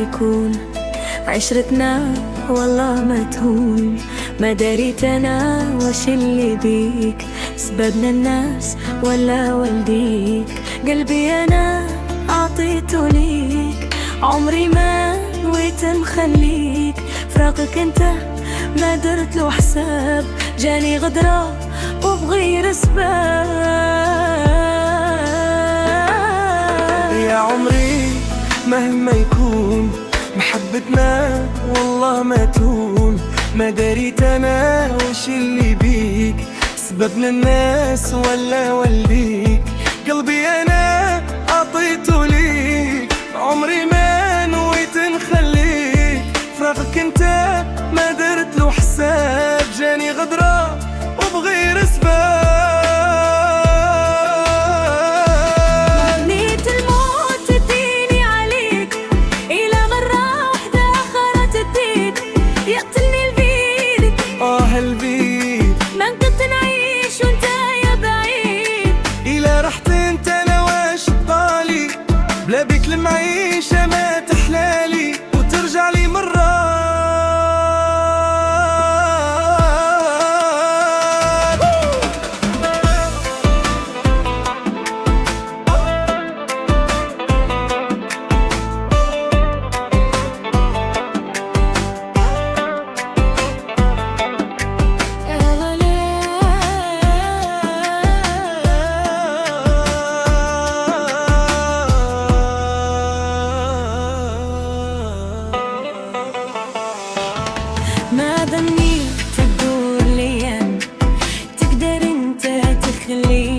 يكون عشرتنا والله ما تهون. ما دريت انا وش اللي بيك، سببنا الناس ولا والديك. قلبي انا اعطيته ليك، عمري ما نويت مخليك. فراقك انت ما درت له حساب، جاني غدرة وبغير اسباب. يا عمري مهما يكون محبتنا والله ما تهون. ما دريت انا وش اللي بيك، سببنا الناس ولا والديك. قلبي انا اعطيته ليك، عمري ما نويت نخليك. فراقك انت ما درت له حساب، جاني غدرة وبغير اسباب. بلا بيك المعيشة ما تحلالي وترجع لي مرة. ما ظنيت تدور ليام، تقدر انت تخلي